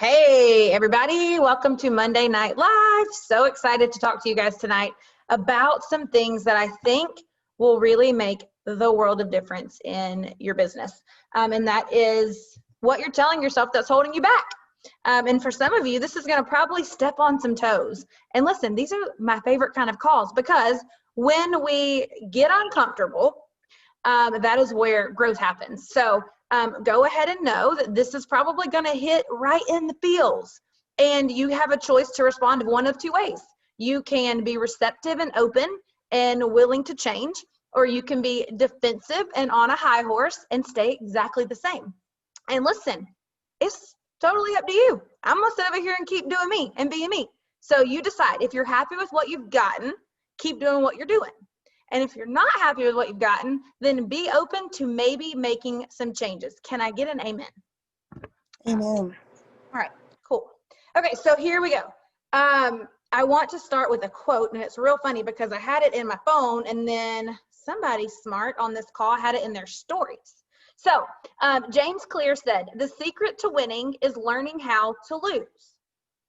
Hey, everybody. Welcome to Monday Night Live. So excited to talk to you guys tonight about some things that I think will really make the world of difference in your business. And that is what you're telling yourself that's holding you back. And for some of you, this is going to probably step on some toes. And listen, these are my favorite kind of calls because when we get uncomfortable, that is where growth happens. So go ahead and know that this is probably going to hit right in the feels. And you have a choice to respond one of two ways. You can be receptive and open and willing to change, or you can be defensive and on a high horse and stay exactly the same. And listen, it's totally up to you. I'm going to sit over here and keep doing me and being me. So you decide. If you're happy with what you've gotten, keep doing what you're doing. And if you're not happy with what you've gotten, then be open to maybe making some changes. Can I get an amen? Amen. All right, cool. Okay, so here we go. I want to start with a quote, and it's real funny because I had it in my phone, and then somebody smart on this call had it in their stories. So James Clear said, "The secret to winning is learning how to lose.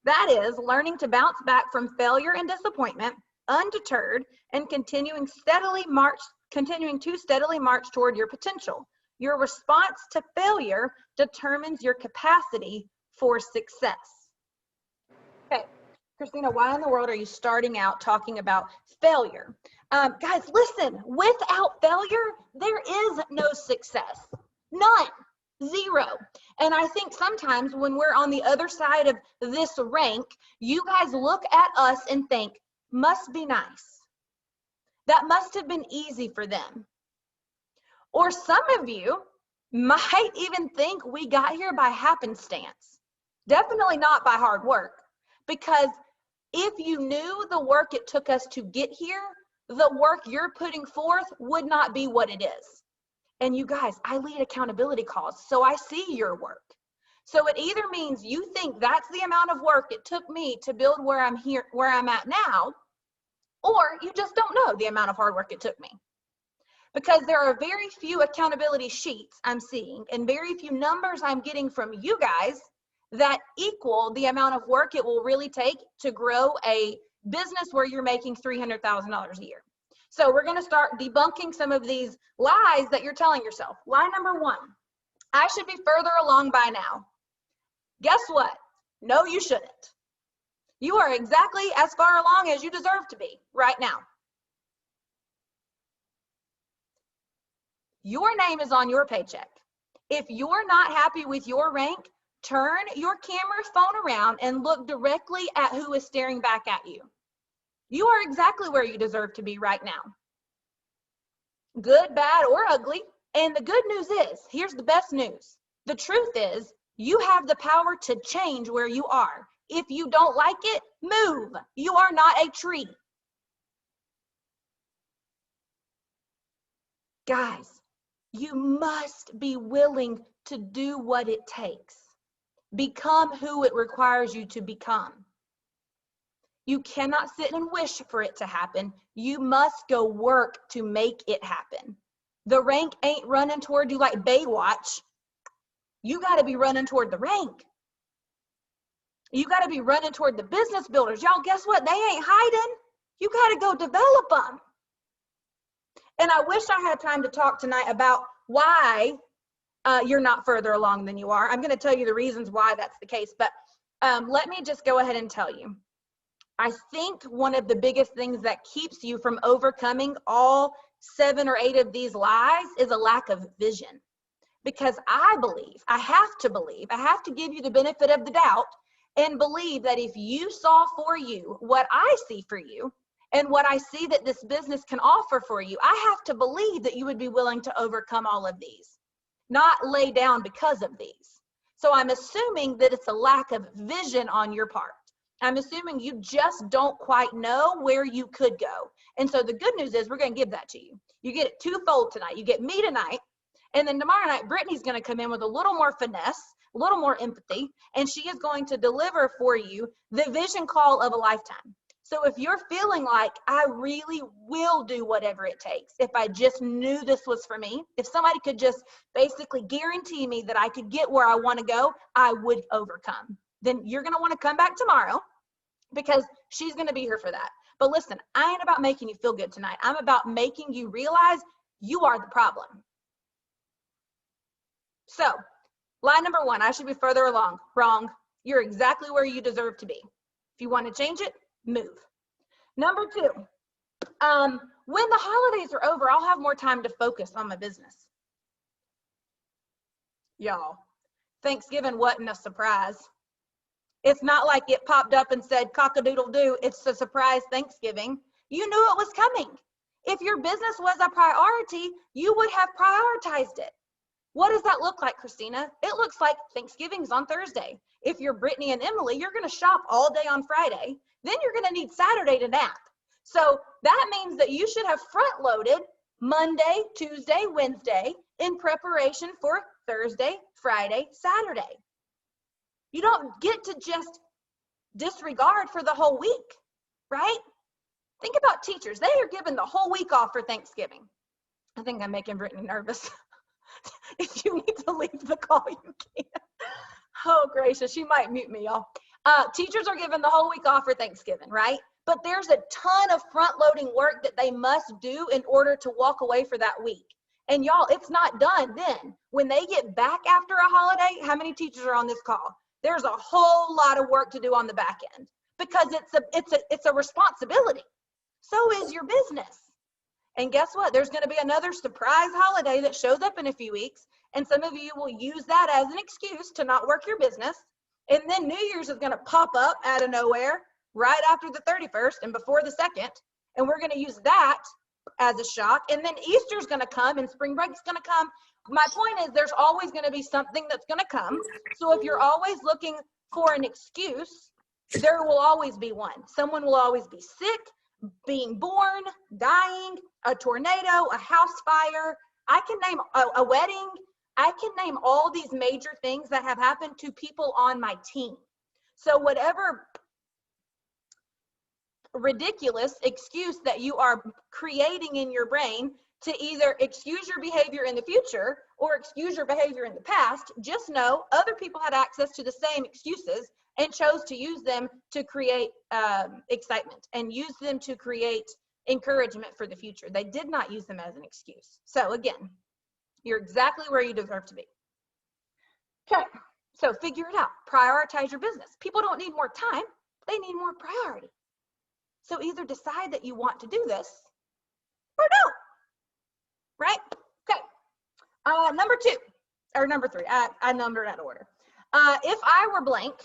That is, learning to bounce back from failure and disappointment, undeterred, and continuing to steadily march toward your potential. Your response to failure determines your capacity for success." Okay, Christina, why in the world are you starting out talking about failure? Guys, listen, without failure, there is no success. None. Zero. And I think sometimes when we're on the other side of this rank, you guys look at us and think, must be nice. That must have been easy for them. Or some of you might even think we got here by happenstance. Definitely not by hard work. Because if you knew the work it took us to get here, the work you're putting forth would not be what it is. And you guys, I lead accountability calls, so I see your work. So it either means you think that's the amount of work it took me to build where I'm at now, or you just don't know the amount of hard work it took me. Because there are very few accountability sheets I'm seeing and very few numbers I'm getting from you guys that equal the amount of work it will really take to grow a business where you're making $300,000 a year. So we're going to start debunking some of these lies that you're telling yourself. Lie number one, I should be further along by now. Guess what? No, you shouldn't. You are exactly as far along as you deserve to be right now. Your name is on your paycheck. If you're not happy with your rank, turn your camera phone around and look directly at who is staring back at you. You are exactly where you deserve to be right now. Good, bad, or ugly. And the good news is, here's the best news. The truth is, you have the power to change where you are. If you don't like it, move. You are not a tree. Guys, you must be willing to do what it takes. Become who it requires you to become. You cannot sit and wish for it to happen. You must go work to make it happen. The rank ain't running toward you like Baywatch. You got to be running toward the rank. You got to be running toward the business builders. Y'all, guess what? They ain't hiding. You got to go develop them. And I wish I had time to talk tonight about why you're not further along than you are. I'm going to tell you the reasons why that's the case. But let me just go ahead and tell you. I think one of the biggest things that keeps you from overcoming all 7 or 8 of these lies is a lack of vision. Because I have to give you the benefit of the doubt and believe that if you saw for you what I see for you and what I see that this business can offer for you, I have to believe that you would be willing to overcome all of these, not lay down because of these. So I'm assuming that it's a lack of vision on your part. I'm assuming you just don't quite know where you could go. And so the good news is we're going to give that to you. You get it twofold tonight. You get me tonight, and then tomorrow night, Brittany's going to come in with a little more finesse, a little more empathy, and she is going to deliver for you the vision call of a lifetime. So if you're feeling like I really will do whatever it takes, if I just knew this was for me, if somebody could just basically guarantee me that I could get where I want to go, I would overcome. then you're going to want to come back tomorrow because she's going to be here for that. But listen, I ain't about making you feel good tonight. I'm about making you realize you are the problem. So, lie number one, I should be further along. Wrong. You're exactly where you deserve to be. If you want to change it, move. Number two, when the holidays are over, I'll have more time to focus on my business. Y'all, Thanksgiving wasn't a surprise. It's not like it popped up and said cock-a-doodle-doo, it's a surprise Thanksgiving. You knew it was coming. If your business was a priority, you would have prioritized it. What does that look like, Christina? It looks like Thanksgiving's on Thursday. If you're Brittany and Emily, you're going to shop all day on Friday. Then you're going to need Saturday to nap. So that means that you should have front-loaded Monday, Tuesday, Wednesday in preparation for Thursday, Friday, Saturday. You don't get to just disregard for the whole week, right? Think about teachers. They are given the whole week off for Thanksgiving. I think I'm making Brittany nervous. If you need to leave the call, you can. Oh, gracious. She might mute me, y'all. Teachers are given the whole week off for Thanksgiving, right? But there's a ton of front-loading work that they must do in order to walk away for that week. And y'all, it's not done then. When they get back after a holiday, how many teachers are on this call? There's a whole lot of work to do on the back end because it's a responsibility. So is your business. And guess what? There's going to be another surprise holiday that shows up in a few weeks. And some of you will use that as an excuse to not work your business. And then New Year's is going to pop up out of nowhere right after the 31st and before the 2nd. And we're going to use that as a shock. And then Easter's going to come and spring break's going to come. My point is there's always going to be something that's going to come. So if you're always looking for an excuse, there will always be one. Someone will always be sick, being born, dying, a tornado, a house fire. I can name a wedding. I can name all these major things that have happened to people on my team. So whatever ridiculous excuse that you are creating in your brain to either excuse your behavior in the future or excuse your behavior in the past, just know other people had access to the same excuses and chose to use them to create excitement and use them to create encouragement for the future. They did not use them as an excuse. So again, you're exactly where you deserve to be. Okay, so figure it out. Prioritize your business. People don't need more time. They need more priority. So either decide that you want to do this or don't. Right? Okay. Number three, I numbered out of order. If I were blank,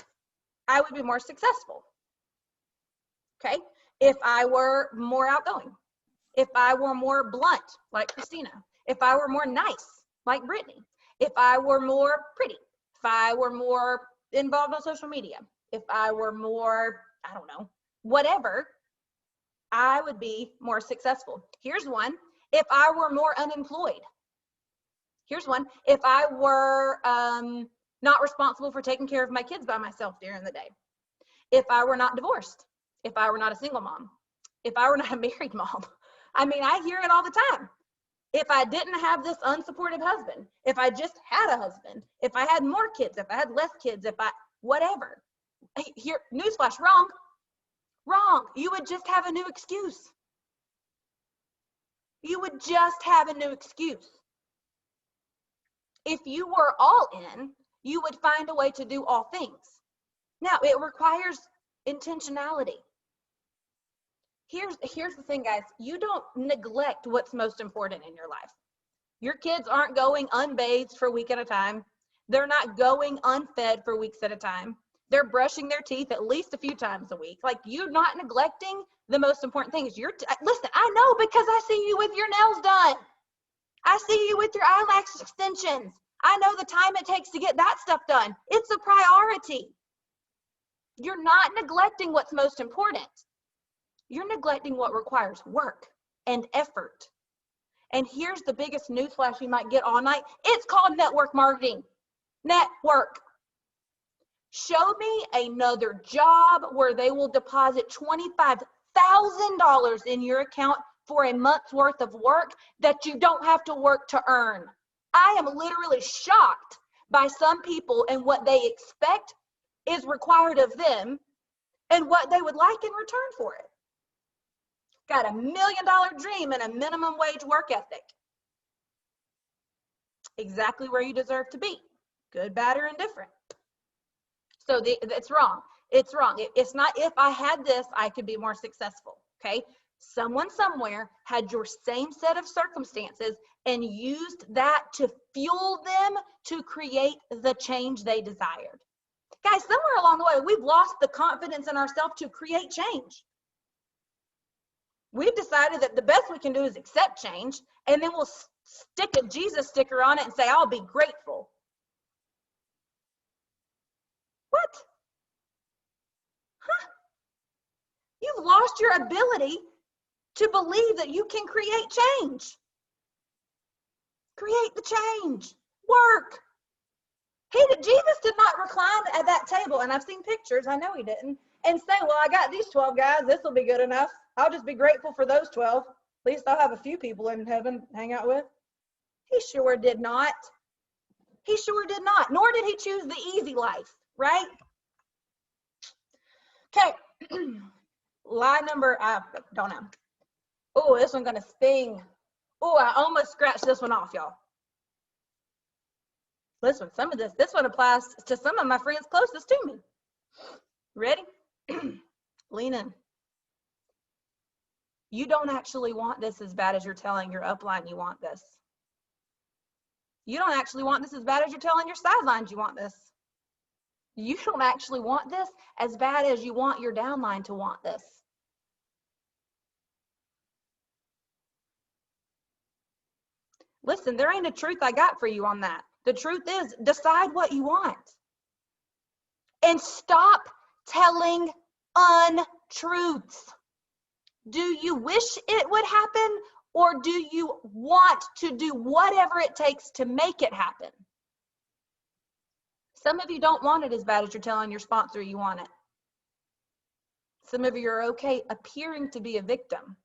I would be more successful. Okay. If I were more outgoing, if I were more blunt, like Christina, if I were more nice, like Brittany, if I were more pretty, if I were more involved on social media, if I were more, I don't know, whatever, I would be more successful. Here's one. If I were more unemployed. Here's one. If I were not responsible for taking care of my kids by myself during the day. If I were not divorced. If I were not a single mom. If I were not a married mom. I mean, I hear it all the time. If I didn't have this unsupportive husband. If I just had a husband. If I had more kids. If I had less kids. If I, whatever. Here, newsflash, wrong. Wrong. You would just have a new excuse. You would just have a new excuse. If you were all in, you would find a way to do all things. Now, it requires intentionality. Here's the thing, guys. You don't neglect what's most important in your life. Your kids aren't going unbathed for a week at a time. They're not going unfed for weeks at a time. They're brushing their teeth at least a few times a week. Like, you're not neglecting the most important things. Listen, I know because I see you with your nails done. I see you with your eyelash extensions. I know the time it takes to get that stuff done. It's a priority. You're not neglecting what's most important. You're neglecting what requires work and effort. And here's the biggest newsflash you might get all night. It's called network marketing. Network. Show me another job where they will deposit $25,000 in your account for a month's worth of work that you don't have to work to earn. I am literally shocked by some people and what they expect is required of them and what they would like in return for it. Got $1 million dream and a minimum wage work ethic. Exactly where you deserve to be. Good, bad, or indifferent. So it's wrong. It's wrong. It's not if I had this, I could be more successful. Okay? Someone somewhere had your same set of circumstances and used that to fuel them to create the change they desired. Guys, somewhere along the way, we've lost the confidence in ourselves to create change. We've decided that the best we can do is accept change, and then we'll stick a Jesus sticker on it and say, I'll be grateful. What? Huh? You've lost your ability to believe that you can create change. Create the change. Work. Jesus did not recline at that table, and I've seen pictures, I know he didn't, and say, well, I got these 12 guys, this will be good enough. I'll just be grateful for those 12. At least I'll have a few people in heaven to hang out with. He sure did not. He sure did not, nor did he choose the easy life, right? Okay, lie number, I don't know. Oh, this one's gonna sting. Oh, I almost scratched this one off, y'all. Listen, this one applies to some of my friends closest to me. Ready? Lean in. You don't actually want this as bad as you're telling your upline you want this. You don't actually want this as bad as you're telling your sidelines you want this. You don't actually want this as bad as you want your downline to want this. Listen, there ain't a truth I got for you on that. The truth is, decide what you want. And stop telling untruths. Do you wish it would happen, or do you want to do whatever it takes to make it happen? Some of you don't want it as bad as you're telling your sponsor you want it. Some of you are okay appearing to be a victim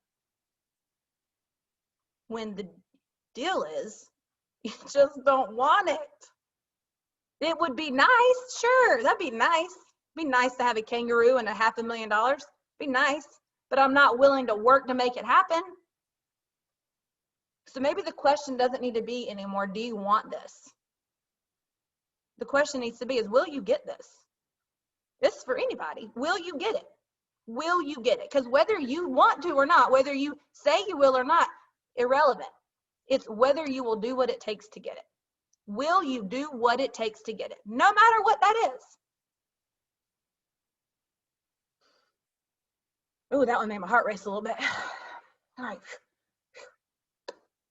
when the deal is you just don't want it. It would be nice, sure, that'd be nice. It'd be nice to have a kangaroo and $500,000. Be nice, but I'm not willing to work to make it happen. So maybe the question doesn't need to be anymore, do you want this? The question needs to be is, will you get this? This is for anybody. Will you get it? Will you get it? Because whether you want to or not, whether you say you will or not, irrelevant. It's whether you will do what it takes to get it. Will you do what it takes to get it? No matter what that is. Oh, that one made my heart race a little bit. All right.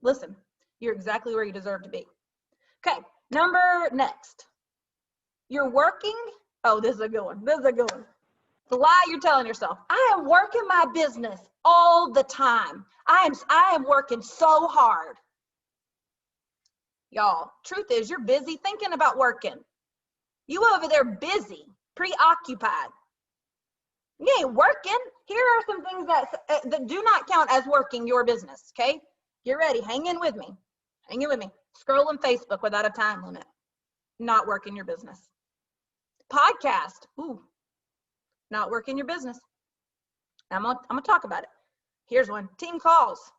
Listen, you're exactly where you deserve to be. Okay, next. You're working. Oh, this is a good one. This is a good one. The lie you're telling yourself. I am working my business all the time. I am working so hard. Y'all, truth is you're busy thinking about working. You over there busy, preoccupied. You ain't working. Here are some things that do not count as working your business, okay? Get ready. Hang in with me. Hang in with me. Scrolling Facebook without a time limit. Not working your business. Podcast. Ooh. Not working your business. I'm gonna talk about it. Here's one. Team calls.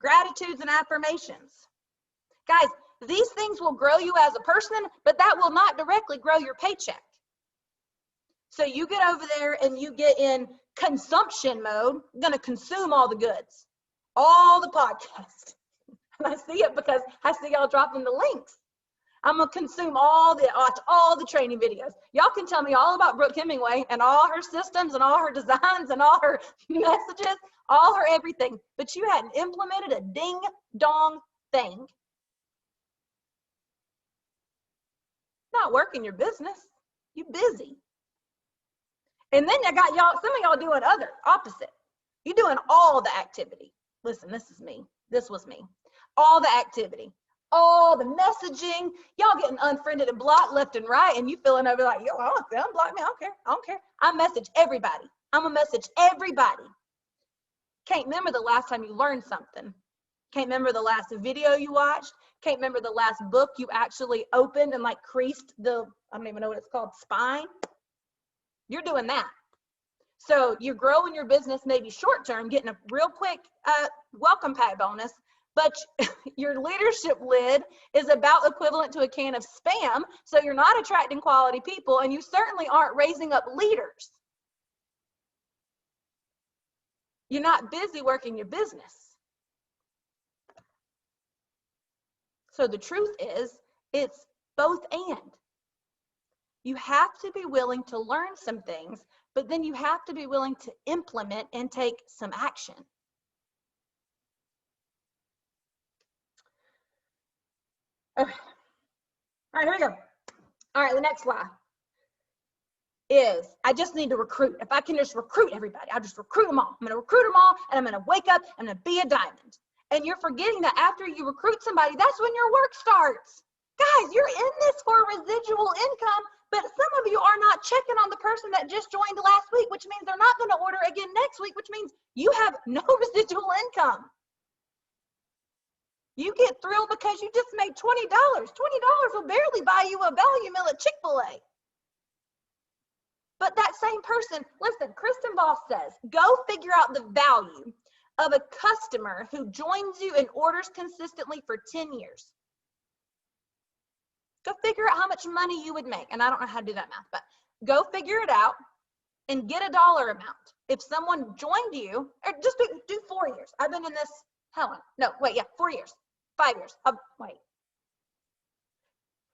Gratitudes and affirmations. Guys, these things will grow you as a person, but that will not directly grow your paycheck. So you get over there and you get in consumption mode. I'm going to consume all the goods, all the podcasts. And I see it because I see y'all dropping the links. I'm going to consume all the training videos. Y'all can tell me all about Brooke Hemingway and all her systems and all her designs and all her messages, all her everything. But you hadn't implemented a ding-dong thing. Not working your business. You busy. And then I got y'all, some of y'all doing opposite. You doing all the activity. Listen, this is me. This was me. All the activity, all the messaging, y'all getting unfriended and blocked left and right, and you feeling over like, yo, unblock me, I don't care, I don't care. I message everybody. I'm gonna message everybody. Can't remember the last time you learned something. Can't remember the last video you watched. can't remember the last book you actually opened and like creased the, I don't even know what it's called, spine. You're doing that. So you're growing your business maybe short term, getting a real quick welcome pack bonus, but your leadership lid is about equivalent to a can of Spam. So you're not attracting quality people, and you certainly aren't raising up leaders. You're not busy working your business. So the truth is, it's both and. You have to be willing to learn some things, but then you have to be willing to implement and take some action. Okay. All right, here we go. All right, the next lie is, I just need to recruit. If I can just recruit everybody, I'll just recruit them all. I'm gonna recruit them all, and I'm gonna wake up, I'm gonna be a diamond. And you're forgetting that after you recruit somebody, that's when your work starts. Guys, you're in this for residual income, but some of you are not checking on the person that just joined last week, which means they're not gonna order again next week, which means you have no residual income. You get thrilled because you just made $20. $20 will barely buy you a value meal at Chick-fil-A. But that same person, listen, Kristen Voss says, go figure out the value of a customer who joins you and orders consistently for 10 years. Go figure out how much money you would make. And I don't know how to do that math, but go figure it out and get a dollar amount. If someone joined you, or just do 4 years. I've been in this, Helen, no, wait, yeah, 4 years, 5 years, wait,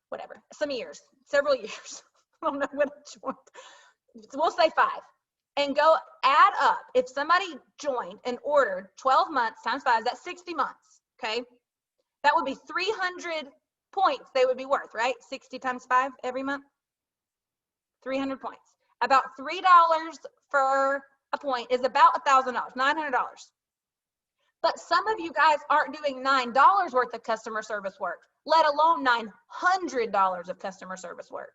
whatever, some years, several years. I don't know when I joined. So we'll say 5. And go add up. If somebody joined and ordered 12 months times 5, that's 60 months, okay? That would be 300 points they would be worth, right? 60 times 5 every month, 300 points. About $3 for a point is about $1,000, $900. But some of you guys aren't doing $9 worth of customer service work, let alone $900 of customer service work.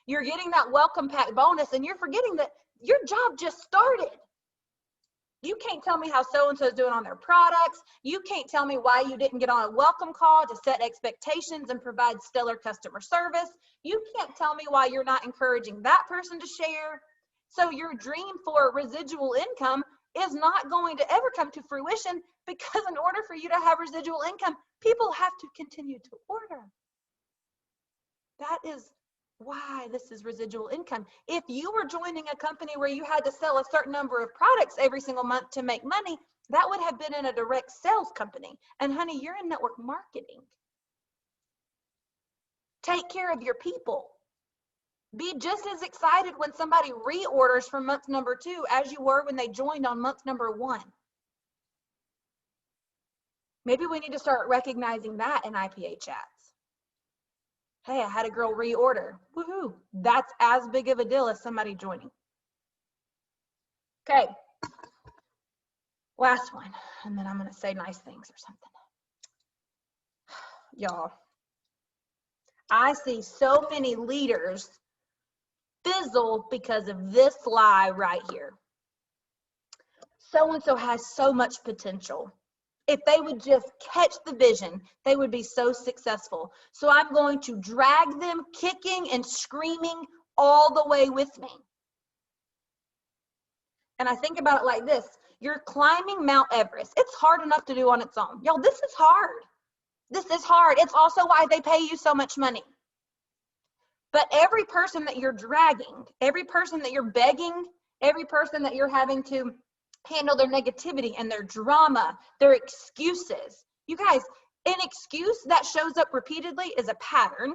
You're getting that welcome pack bonus, and you're forgetting that your job just started. You can't tell me how so-and-so is doing on their products. You can't tell me why you didn't get on a welcome call to set expectations and provide stellar customer service. You can't tell me why you're not encouraging that person to share. So your dream for residual income is not going to ever come to fruition, because in order for you to have residual income, people have to continue to order. That is why this is residual income. If you were joining a company where you had to sell a certain number of products every single month to make money, that would have been in a direct sales company. And honey, you're in network marketing. Take care of your people. Be just as excited when somebody reorders from month number 2 as you were when they joined on month number 1. Maybe we need to start recognizing that in IPA chats. Hey, I had a girl reorder. Woohoo. That's as big of a deal as somebody joining. Okay. Last one. And then I'm going to say nice things or something. Y'all, I see so many leaders fizzle because of this lie right here. So-and-so has so much potential. If they would just catch the vision, they would be so successful. So I'm going to drag them kicking and screaming all the way with me. And I think about it like this. You're climbing Mount Everest. It's hard enough to do on its own. Y'all, this is hard. This is hard. It's also why they pay you so much money. But every person that you're dragging, every person that you're begging, every person that you're having to handle their negativity and their drama, their excuses. You guys, an excuse that shows up repeatedly is a pattern.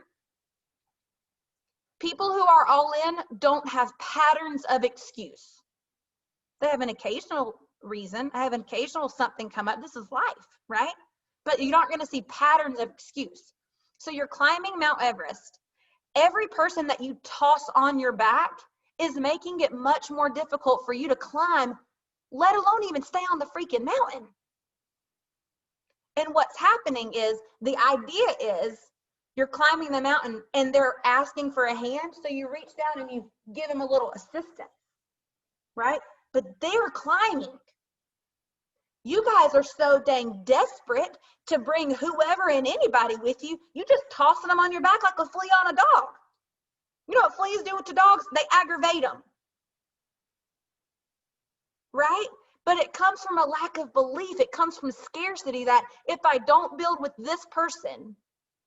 People who are all in don't have patterns of excuse. They have an occasional reason. I have an occasional something come up. This is life, right? But you aren't going to see patterns of excuse. So you're climbing Mount Everest. Every person that you toss on your back is making it much more difficult for you to climb, let alone even stay on the freaking mountain. And what's happening is, the idea is you're climbing the mountain and they're asking for a hand. So you reach down and you give them a little assistance, right? But they're climbing. You guys are so dang desperate to bring whoever and anybody with you, you just tossing them on your back like a flea on a dog. You know what fleas do to dogs? They aggravate them. Right? But it comes from a lack of belief. It comes from scarcity that if I don't build with this person,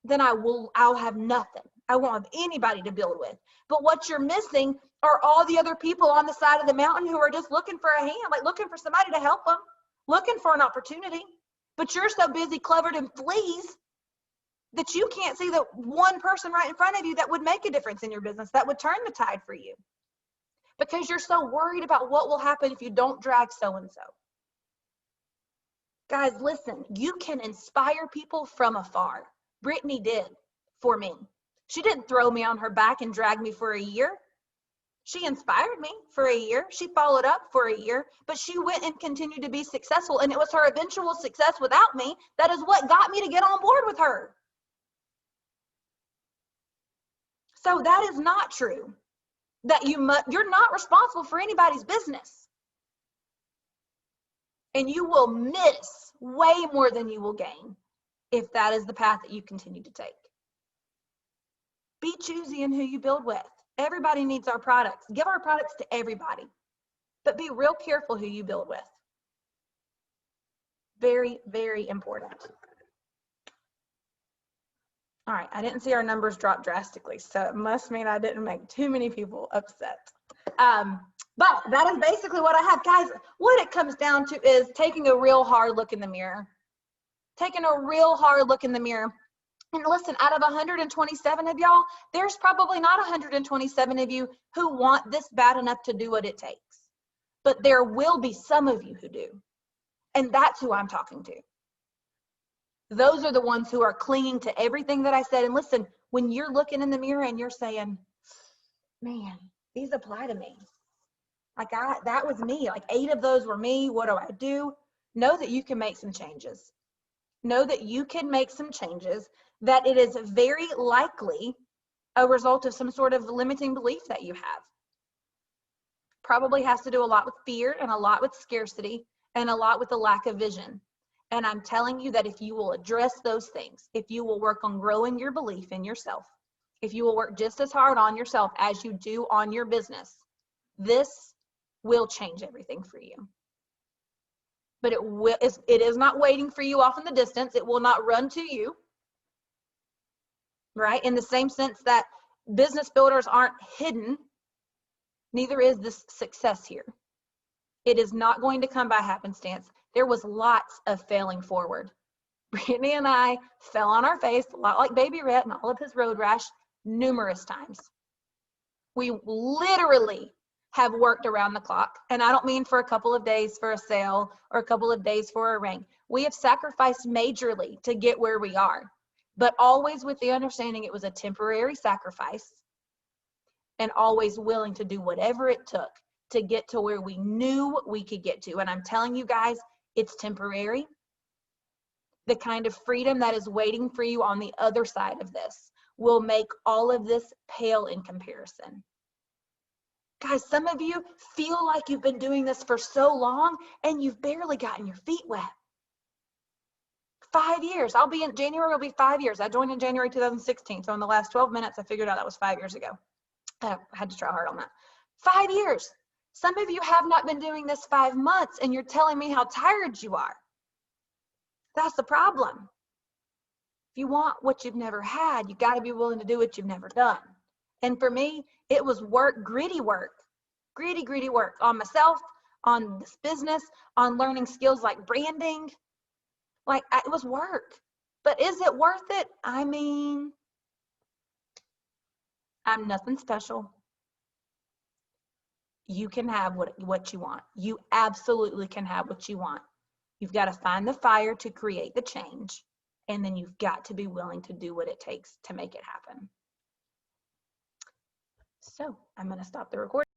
then I'll have nothing. I won't have anybody to build with. But what you're missing are all the other people on the side of the mountain who are just looking for a hand, like looking for somebody to help them, looking for an opportunity. But you're so busy covered in fleas that you can't see the one person right in front of you that would make a difference in your business, that would turn the tide for you. Because you're so worried about what will happen if you don't drag so-and-so. Guys, listen, you can inspire people from afar. Brittany did for me. She didn't throw me on her back and drag me for a year. She inspired me for a year. She followed up for a year, but she went and continued to be successful. And it was her eventual success without me that is what got me to get on board with her. So that is not true. That you're not responsible for anybody's business. And you will miss way more than you will gain if that is the path that you continue to take. Be choosy in who you build with. Everybody needs our products. Give our products to everybody. But be real careful who you build with. Very, very important. All right, I didn't see our numbers drop drastically, so it must mean I didn't make too many people upset. But that is basically what I have. Guys, what it comes down to is taking a real hard look in the mirror. Taking a real hard look in the mirror. And listen, out of 127 of y'all, there's probably not 127 of you who want this bad enough to do what it takes. But there will be some of you who do. And that's who I'm talking to. Those are the ones who are clinging to everything that I said. And listen, when you're looking in the mirror and you're saying, man, these apply to me. Like that was me. Like 8 of those were me. What do I do? Know that you can make some changes. Know that you can make some changes, that it is very likely a result of some sort of limiting belief that you have. Probably has to do a lot with fear and a lot with scarcity and a lot with the lack of vision. And I'm telling you that if you will address those things, if you will work on growing your belief in yourself, if you will work just as hard on yourself as you do on your business, this will change everything for you. But it is not waiting for you off in the distance. It will not run to you, right? In the same sense that business builders aren't hidden, neither is this success here. It is not going to come by happenstance. There was lots of failing forward. Brittany and I fell on our face, a lot like Baby Rhett and all of his road rash, numerous times. We literally have worked around the clock. And I don't mean for a couple of days for a sale or a couple of days for a rank. We have sacrificed majorly to get where we are, but always with the understanding it was a temporary sacrifice and always willing to do whatever it took to get to where we knew we could get to. And I'm telling you guys, it's temporary. The kind of freedom that is waiting for you on the other side of this will make all of this pale in comparison. Guys, some of you feel like you've been doing this for so long and you've barely gotten your feet wet. 5 years. In January, will be 5 years. I joined in January 2016. So in the last 12 minutes, I figured out that was 5 years ago. I had to try hard on that. 5 years. Some of you have not been doing this 5 months and you're telling me how tired you are. That's the problem. If you want what you've never had, you got to be willing to do what you've never done. And for me, it was work, gritty work on myself, on this business, on learning skills like branding. Like it was work, but is it worth it? I mean, I'm nothing special. You can have what you want. You absolutely can have what you want. You've got to find the fire to create the change, and then you've got to be willing to do what it takes to make it happen. So I'm going to stop the recording.